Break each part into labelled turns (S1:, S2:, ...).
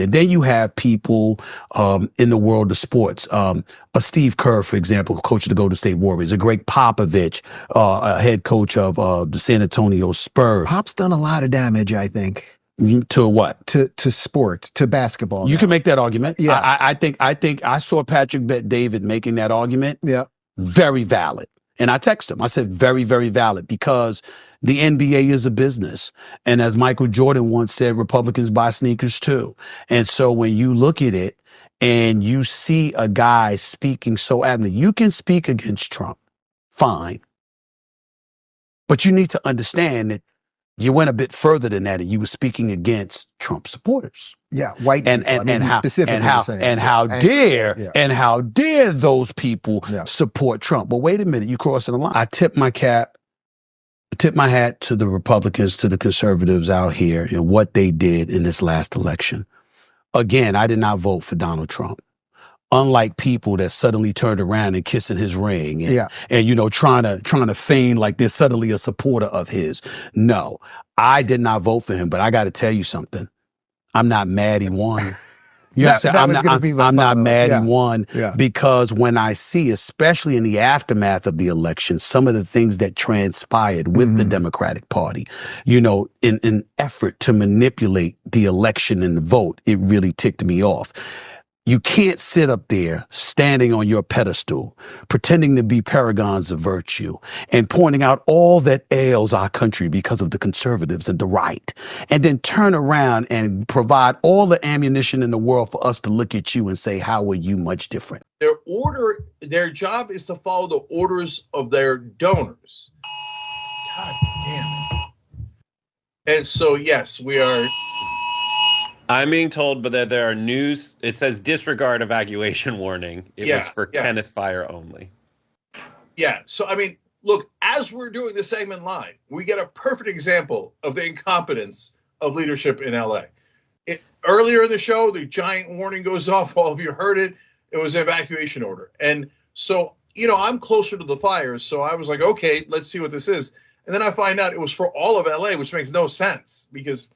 S1: And then you have people in the world of sports. A Steve Kerr, for example, coach of the Golden State Warriors. A Greg Popovich, a head coach of the San Antonio Spurs.
S2: Pop's done a lot of damage, I think.
S1: To what?
S2: To sports, to basketball.
S1: You can make that argument.
S2: Yeah.
S1: I think I saw Patrick Bet-David making that argument.
S2: Yeah.
S1: Very valid. And I texted him. I said, very, very valid, because the NBA is a business. And as Michael Jordan once said, Republicans buy sneakers too. And so when you look at it and you see a guy speaking so adamantly, you can speak against Trump. Fine. But you need to understand that you went a bit further than that, and you were speaking against Trump supporters.
S2: Yeah, white people.
S1: How dare those people support Trump? Well, wait a minute, you crossing the line. I tip my hat to the Republicans, to the conservatives out here, and what they did in this last election. Again, I did not vote for Donald Trump. Unlike people that suddenly turned around and kissing his ring and you know, trying to feign like they're suddenly a supporter of his. No, I did not vote for him, but I got to tell you something. I'm not mad he won. You know what I'm saying? I'm not mad he won because when I see, especially in the aftermath of the election, some of the things that transpired with the Democratic Party, you know, in an effort to manipulate the election and the vote, it really ticked me off. You can't sit up there standing on your pedestal, pretending to be paragons of virtue and pointing out all that ails our country because of the conservatives and the right, and then turn around and provide all the ammunition in the world for us to look at you and say, how are you much different?
S3: Their job is to follow the orders of their donors. God damn it. And so, yes, we are...
S4: I'm being told that there are news. It says disregard evacuation warning. It was for Kenneth Fire only.
S3: Yeah. So, I mean, look, as we're doing the segment live, we get a perfect example of the incompetence of leadership in LA. Earlier in the show, the giant warning goes off. All of you heard it. It was an evacuation order. And so, you know, I'm closer to the fires. So I was like, okay, let's see what this is. And then I find out it was for all of LA, which makes no sense because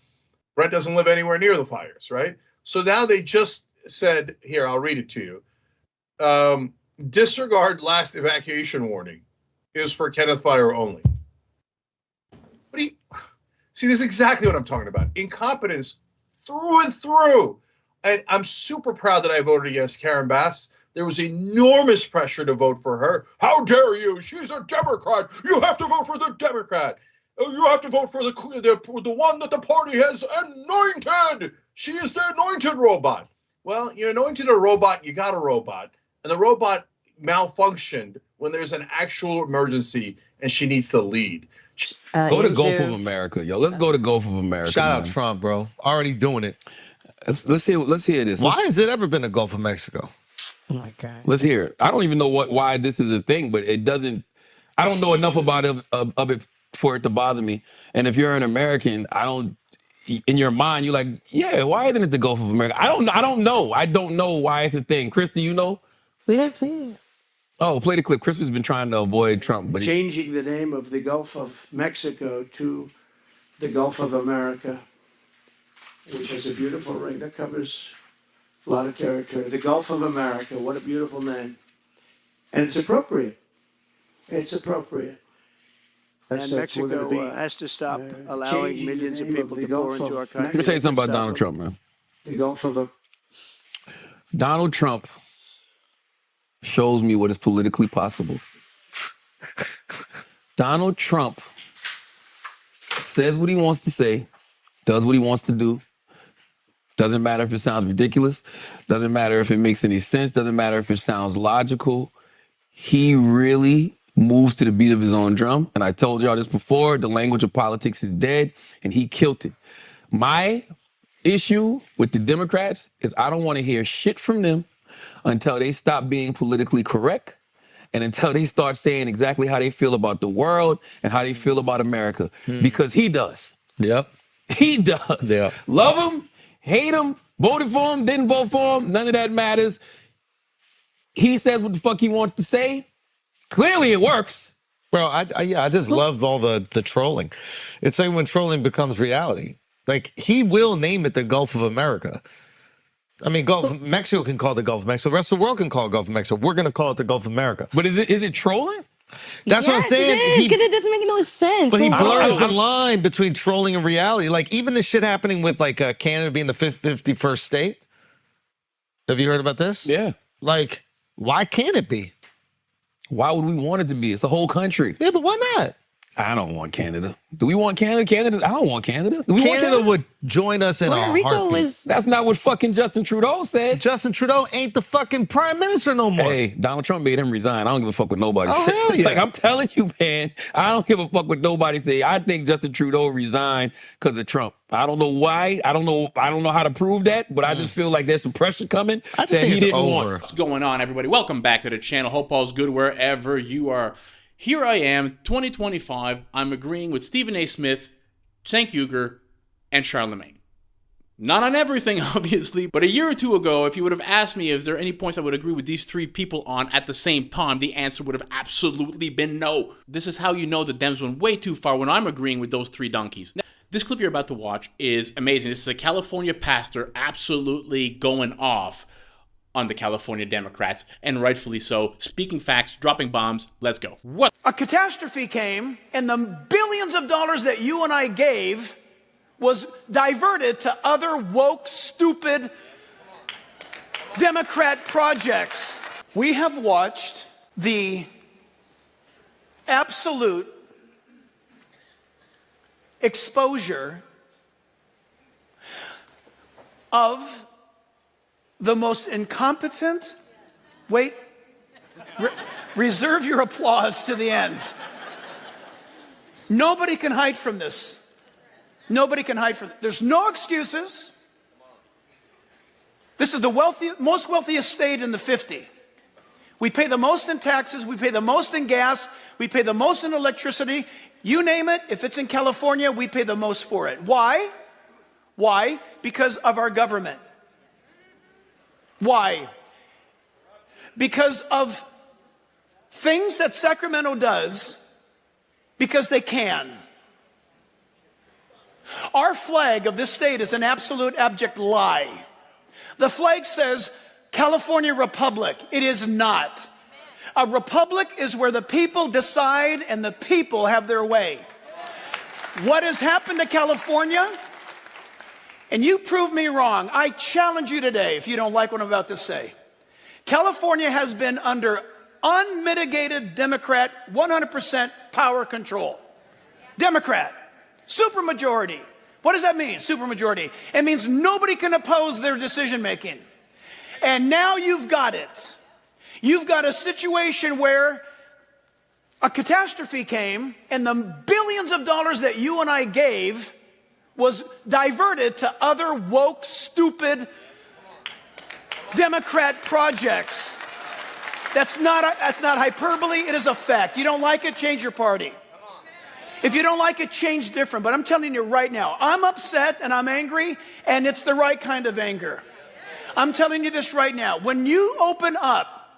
S3: Brett doesn't live anywhere near the fires, right? So now they just said, here, I'll read it to you. Disregard last evacuation warning is for Kenneth Fire only. See, this is exactly what I'm talking about. Incompetence through and through. And I'm super proud that I voted against Karen Bass. There was enormous pressure to vote for her. How dare you? She's a Democrat. You have to vote for the Democrat. You have to vote for the one that the party has anointed. She is the anointed robot. Well, you anointed a robot, you got a robot. And the robot malfunctioned when there's an actual emergency and she needs to lead.
S5: Go to Gulf of America, yo. Let's go to Gulf of America.
S6: Shout out Trump, bro. Already doing it.
S5: Let's hear this.
S6: Why has it ever been the Gulf of Mexico?
S2: Oh my God.
S5: Let's hear it. I don't even know why this is a thing, but it doesn't. I don't know enough about it for it to bother me. And if you're an American, in your mind, you're like, yeah, why isn't it the Gulf of America? I don't know. I don't know why it's a thing. Chris, do you know?
S7: We don't play it.
S5: Oh, play the clip. Chris has been trying to avoid Trump. But
S7: changing the name of the Gulf of Mexico to the Gulf of America, which has a beautiful ring that covers a lot of territory. The Gulf of America, what a beautiful name. And it's appropriate. It's appropriate. And Mexico has to stop allowing millions of people to pour into our country.
S5: Let me tell you something about Donald Trump, man.
S7: The Gulf of
S5: Donald Trump shows me what is politically possible. Donald Trump says what he wants to say, does what he wants to do. Doesn't matter if it sounds ridiculous. Doesn't matter if it makes any sense. Doesn't matter if it sounds logical. He really moves to the beat of his own drum. And I told y'all this before, the language of politics is dead, and he killed it. My issue with the Democrats is I don't want to hear shit from them until they stop being politically correct and until they start saying exactly how they feel about the world and how they feel about America. Because he does.
S6: Yep.
S5: He does.
S6: Yeah.
S5: Love him, hate him, voted for him, didn't vote for him, none of that matters. He says what the fuck he wants to say. Clearly it works.
S6: Bro, I just love all the trolling. It's like when trolling becomes reality. Like, he will name it the Gulf of America. I mean, Mexico can call it the Gulf of Mexico. The rest of the world can call it Gulf of Mexico. We're going to call it the Gulf of America.
S5: But is it trolling?
S6: That's what I'm saying.
S8: Because it doesn't make no sense.
S6: But he blurs the line between trolling and reality. Like, even this shit happening with, like, Canada being the 51st state. Have you heard about this?
S5: Yeah.
S6: Like, why can't it be?
S5: Why would we want it to be? It's a whole country.
S6: Yeah, but why not?
S5: I don't want Canada. Do we want Canada? I don't want Canada. Do we want
S6: Canada would join us in
S8: Puerto
S6: a
S8: Rico
S6: heartbeat.
S5: That's not what fucking Justin Trudeau said.
S6: Justin Trudeau ain't the fucking prime minister no more.
S5: Hey, Donald Trump made him resign. I don't give a fuck what nobody
S6: Oh,
S5: says.
S6: hell
S5: It's
S6: yeah.
S5: like, I'm telling you, man, I don't give a fuck what nobody say. I think Justin Trudeau resigned because of Trump. I don't know why. I don't know how to prove that, but I just feel like there's some pressure coming
S6: I just
S5: that
S6: think
S5: he
S6: it's
S5: didn't
S6: over.
S5: want.
S9: What's going on, everybody? Welcome back to the channel. Hope all's good wherever you are. Here I am, 2025. I'm agreeing with Stephen A. Smith, Cenk, and Charlamagne. Not on everything, obviously, but a year or two ago, if you would have asked me if there are any points I would agree with these three people on at the same time, the answer would have absolutely been no. This is how you know the Dems went way too far when I'm agreeing with those three donkeys. Now, this clip you're about to watch is amazing. This is a California pastor absolutely going off on the California Democrats, and rightfully so. Speaking facts, dropping bombs, let's go. What?
S10: A catastrophe came, and the billions of dollars that you and I gave was diverted to other woke, stupid Democrat projects. We have watched the absolute exposure of the most incompetent, reserve your applause to the end. Nobody can hide from this. Nobody can hide from it. There's no excuses. This is the most wealthiest state in the 50. We pay the most in taxes, we pay the most in gas, we pay the most in electricity. You name it, if it's in California, we pay the most for it. Why? Why? Because of our government. Why? Because of things that Sacramento does because they can. Our flag of this state is an absolute abject lie. The flag says California Republic. It is not. A republic is where the people decide and the people have their way. What has happened to California? And you prove me wrong. I challenge you today, if you don't like what I'm about to say. California has been under unmitigated Democrat 100% power control. Democrat. Supermajority. What does that mean, supermajority? It means nobody can oppose their decision making. And now you've got it. You've got a situation where a catastrophe came and the billions of dollars that you and I gave was diverted to other woke, stupid Democrat projects. That's not hyperbole, it is a fact. You don't like it, change your party. If you don't like it, change different. But I'm telling you right now, I'm upset and I'm angry, and it's the right kind of anger. I'm telling you this right now. When you open up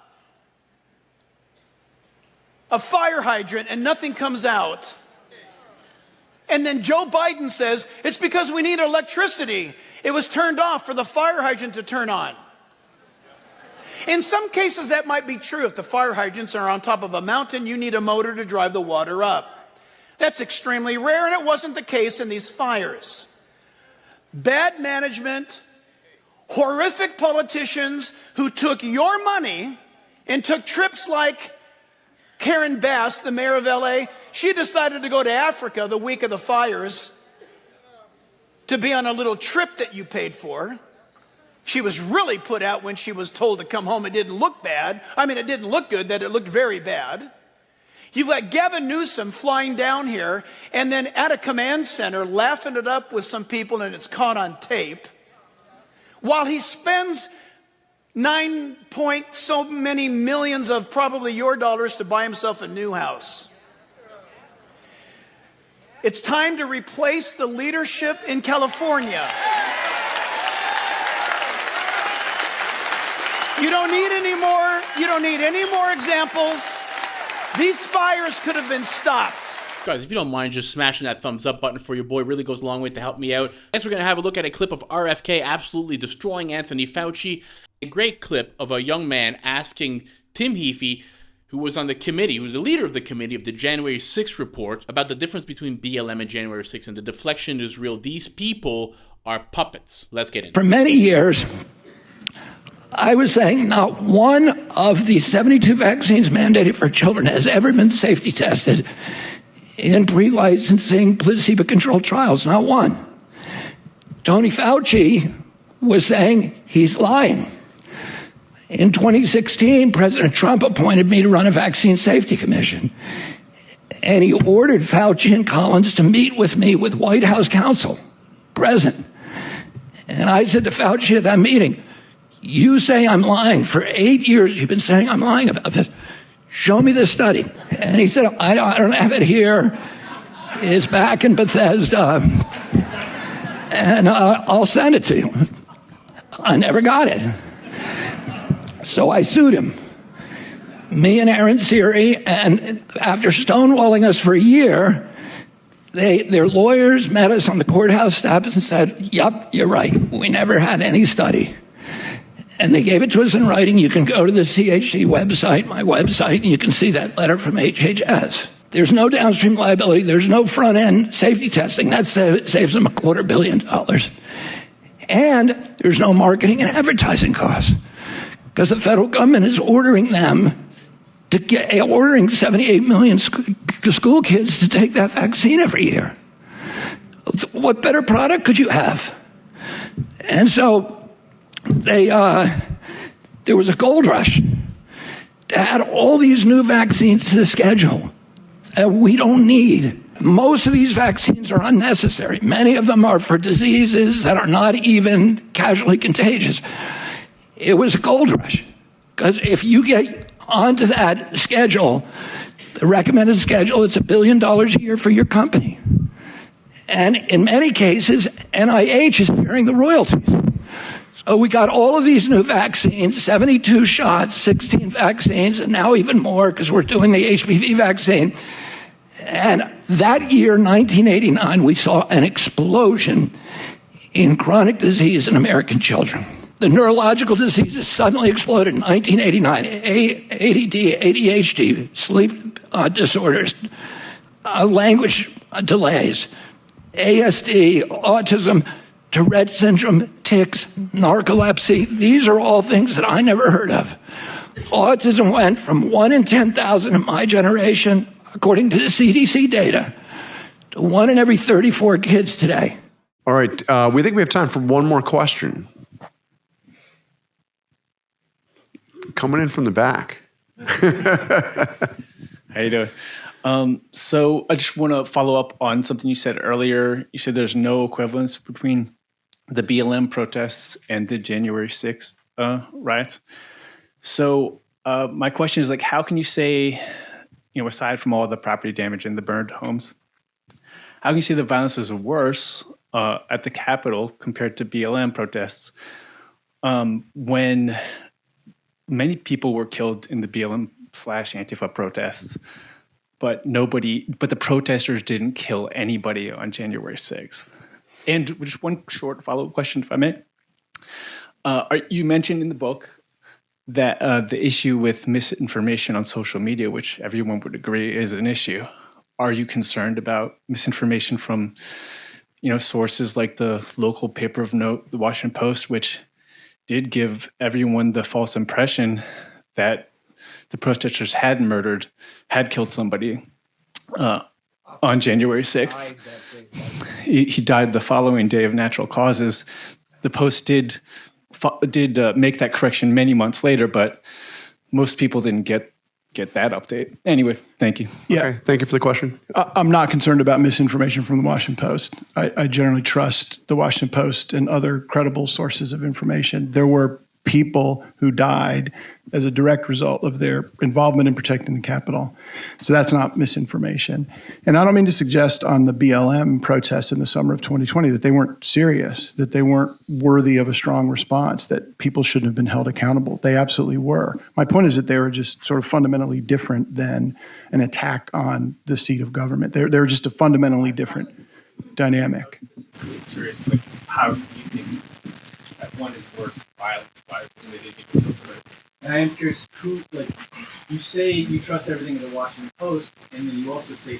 S10: a fire hydrant and nothing comes out, and then Joe Biden says, it's because we need electricity. It was turned off for the fire hydrant to turn on. In some cases, that might be true. If the fire hydrants are on top of a mountain, you need a motor to drive the water up. That's extremely rare, and it wasn't the case in these fires. Bad management, horrific politicians who took your money and took trips like Karen Bass, the mayor of LA. She decided to go to Africa the week of the fires to be on a little trip that you paid for. She was really put out when she was told to come home. It didn't look bad. I mean, it didn't look good, that it looked very bad. You've got Gavin Newsom flying down here and then at a command center laughing it up with some people, and it's caught on tape, while he spends 9 point so many millions of probably your dollars to buy himself a new house. It's time to replace the leadership in California. You don't need any more examples. These fires could have been stopped.
S9: Guys, if you don't mind just smashing that thumbs up button for your boy, really goes a long way to help me out. Next, we're going to have a look at a clip of RFK absolutely destroying Anthony Fauci. A great clip of a young man asking Tim Heaphy, who was on the committee, who was the leader of the committee of the January 6th report, about the difference between BLM and January 6th, and the deflection is real. These people are puppets. Let's get in.
S8: For many years, I was saying not one of the 72 vaccines mandated for children has ever been safety tested in pre-licensing placebo-controlled trials, not one. Tony Fauci was saying he's lying. In 2016, President Trump appointed me to run a vaccine safety commission. And he ordered Fauci and Collins to meet with me with White House counsel present. And I said to Fauci at that meeting, you say I'm lying. For 8 years, you've been saying I'm lying about this. Show me the study. And he said, I don't have it here. It's back in Bethesda. And I'll send it to you. I never got it. So I sued him. Me and Aaron Siri, and after stonewalling us for a year, their lawyers met us on the courthouse steps and said, yep, you're right. We never had any study. And they gave it to us in writing. You can go to the CHD website, my website, and you can see that letter from HHS. There's no downstream liability. There's no front-end safety testing. That saves them $250 million. And there's no marketing and advertising costs because the federal government is ordering them to ordering 78 million school kids to take that vaccine every year. What better product could you have? And so there was a gold rush to add all these new vaccines to the schedule that we don't need. Most of these vaccines are unnecessary. Many of them are for diseases that are not even casually contagious. It was a gold rush because if you get onto that schedule, the recommended schedule, it's $1 billion a year for your company. And in many cases, NIH is bearing the royalties. So we got all of these new vaccines, 72 shots, 16 vaccines, and now even more because we're doing the HPV vaccine. And that year, 1989, we saw an explosion in chronic disease in American children. The neurological diseases suddenly exploded in 1989. ADD, ADHD, sleep disorders, language delays, ASD, autism, Tourette syndrome, tics, narcolepsy. These are all things that I never heard of. Autism went from 1 in 10,000 in my generation, according to the CDC data, to 1 in every 34 kids today.
S11: All right. We think we have time for one more question. Coming in from the back.
S12: How you doing? So I just want to follow up on something you said earlier. You said there's no equivalence between the BLM protests and the January 6th riots. So my question is, like, how can you say, aside from all the property damage and the burned homes, how can you say the violence was worse at the Capitol compared to BLM protests when many people were killed in the BLM/Antifa protests, but the protesters didn't kill anybody on January 6th? And just one short follow-up question, if I may. You mentioned in the book that the issue with misinformation on social media, which everyone would agree is an issue. Are you concerned about misinformation from, sources like the local paper of note, the Washington Post, which did give everyone the false impression that the protesters had killed somebody on January 6th. He died the following day of natural causes. The Post did make that correction many months later, but most people didn't get that update. Anyway, thank you.
S13: Yeah,
S11: okay, thank you for the question.
S13: I'm not concerned about misinformation from the Washington Post. I generally trust the Washington Post and other credible sources of information. There were people who died as a direct result of their involvement in protecting the Capitol. So that's not misinformation. And I don't mean to suggest on the BLM protests in the summer of 2020 that they weren't serious, that they weren't worthy of a strong response, that people shouldn't have been held accountable. They absolutely were. My point is that they were just sort of fundamentally different than an attack on the seat of government. They were just a fundamentally different dynamic.
S12: I'm curious, like, how do you think that one is worse, violence than they did kill somebody? And I am curious, who, like, you say you trust everything in the Washington Post, and then you also say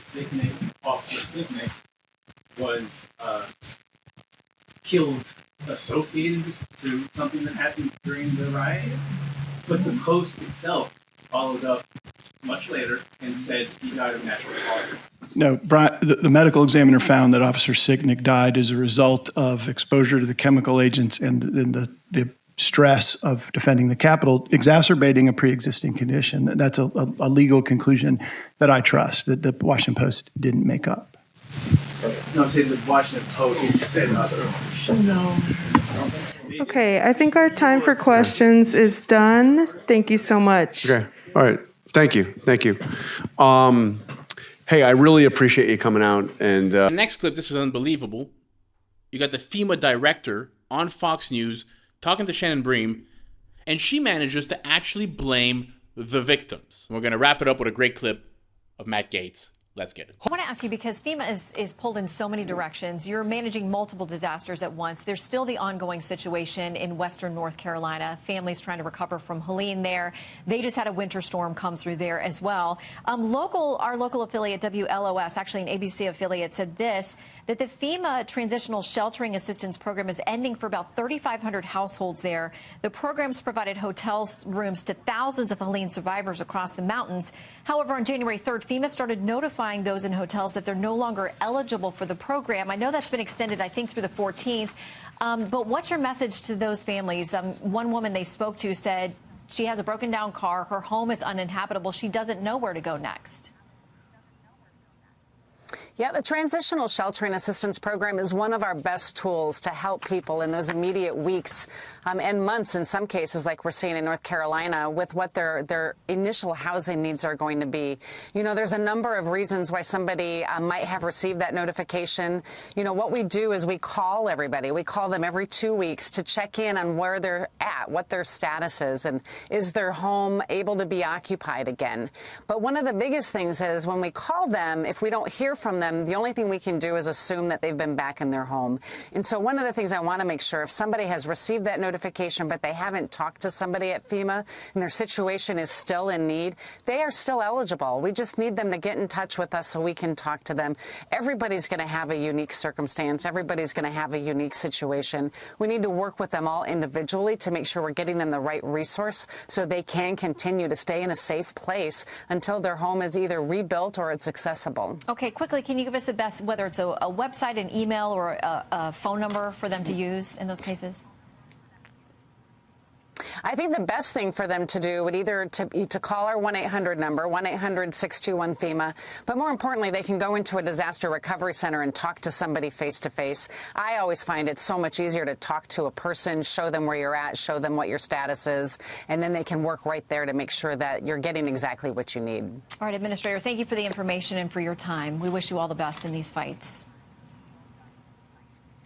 S12: Officer Sicknick was killed associated to something that happened during the riot, but the Post itself followed up much later and said he died of natural causes.
S13: No, Brian, the medical examiner found that Officer Sicknick died as a result of exposure to the chemical agents and the stress of defending the Capitol, exacerbating a pre-existing condition. That's a legal conclusion that I trust, that the Washington Post didn't make up.
S12: No, I'm saying the Washington Post said otherwise. No.
S14: Okay, I think our time for questions is done. Thank you so much.
S11: Okay, all right. Thank you. Hey, I really appreciate you coming out. And
S9: The next clip, this is unbelievable. You got the FEMA director on Fox News talking to Shannon Bream, and she manages to actually blame the victims. We're going to wrap it up with a great clip of Matt Gaetz. Let's get it.
S15: I want to ask you, because FEMA is pulled in so many directions. You're managing multiple disasters at once. There's still the ongoing situation in western North Carolina. Families trying to recover from Helene there. They just had a winter storm come through there as well. Our local affiliate, WLOS, actually an ABC affiliate, said this, that the FEMA Transitional Sheltering Assistance Program is ending for about 3,500 households there. The program's provided hotel rooms to thousands of Helene survivors across the mountains. However, on January 3rd, FEMA started notifying those in hotels that they're no longer eligible for the program. I know that's been extended, I think, through the 14th. But what's your message to those families? One woman they spoke to said she has a broken down car. Her home is uninhabitable. She doesn't know where to go next.
S16: Yeah, the Transitional Sheltering Assistance Program is one of our best tools to help people in those immediate weeks and months, in some cases, like we're seeing in North Carolina, with what their initial housing needs are going to be. You know, there's a number of reasons why somebody might have received that notification. You know, what we do is we call everybody. We call them every 2 weeks to check in on where they're at, what their status is, and is their home able to be occupied again. But one of the biggest things is when we call them, if we don't hear from them, the only thing we can do is assume that they've been back in their home. And so one of the things I want to make sure, if somebody has received that notification but they haven't talked to somebody at FEMA and their situation is still in need, they are still eligible. We just need them to get in touch with us so we can talk to them. Everybody's going to have a unique circumstance. Everybody's going to have a unique situation. We need to work with them all individually to make sure we're getting them the right resource so they can continue to stay in a safe place until their home is either rebuilt or it's accessible.
S15: Okay, quickly, can you give us the best, whether it's a website, an email, or a phone number for them to use in those cases?
S16: I think the best thing for them to do would either to call our 1-800 number, 1-800-621-FEMA, but more importantly, they can go into a disaster recovery center and talk to somebody face to face. I always find it so much easier to talk to a person, show them where you're at, show them what your status is, and then they can work right there to make sure that you're getting exactly what you need.
S15: All right, Administrator, thank you for the information and for your time. We wish you all the best in these fights.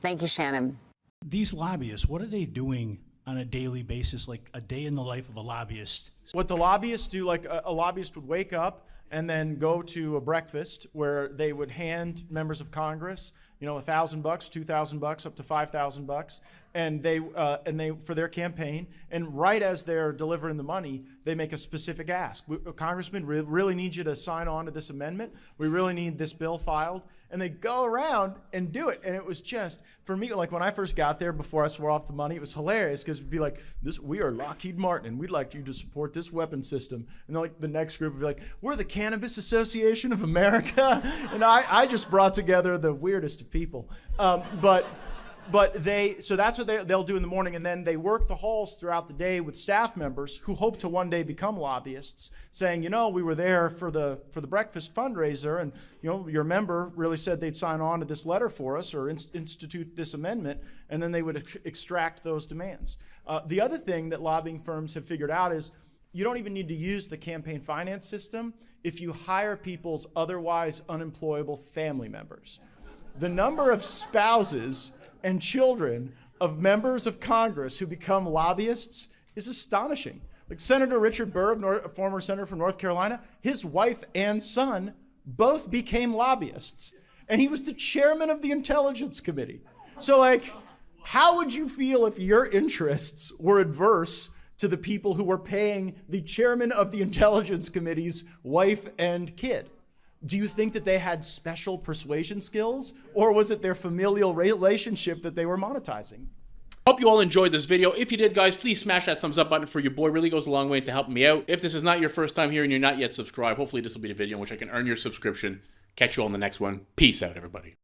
S16: Thank you, Shannon.
S17: These lobbyists, what are they doing on a daily basis, like a day in the life of a lobbyist?
S18: What the lobbyists do, like a lobbyist would wake up and then go to a breakfast where they would hand members of Congress, you know, $1,000, $2,000, up to $5,000, and they for their campaign. And right as they're delivering the money, they make a specific ask. Congressman, we really need you to sign on to this amendment. We really need this bill filed. And they go around and do it. And it was just, for me, like when I first got there, before I swore off the money, it was hilarious because it'd be like, we are Lockheed Martin and we'd like you to support this weapon system. And then like the next group would be like, we're the Cannabis Association of America. And I just brought together the weirdest of people. So that's what they'll do in the morning, and then they work the halls throughout the day with staff members who hope to one day become lobbyists, saying, you know, we were there for the breakfast fundraiser, and you know, your member really said they'd sign on to this letter for us or institute this amendment, and then they would extract those demands. The other thing that lobbying firms have figured out is you don't even need to use the campaign finance system if you hire people's otherwise unemployable family members. The number of spouses and children of members of Congress who become lobbyists is astonishing. Like Senator Richard Burr, a former senator from North Carolina, his wife and son both became lobbyists. And he was the chairman of the Intelligence Committee. So like, how would you feel if your interests were adverse to the people who were paying the chairman of the Intelligence Committee's wife and kid? Do you think that they had special persuasion skills, or was it their familial relationship that they were monetizing?
S9: Hope you all enjoyed this video. If you did, guys, please smash that thumbs up button for your boy. It really goes a long way to helping me out. If this is not your first time here and you're not yet subscribed, hopefully this will be the video in which I can earn your subscription. Catch you all in the next one. Peace out, everybody.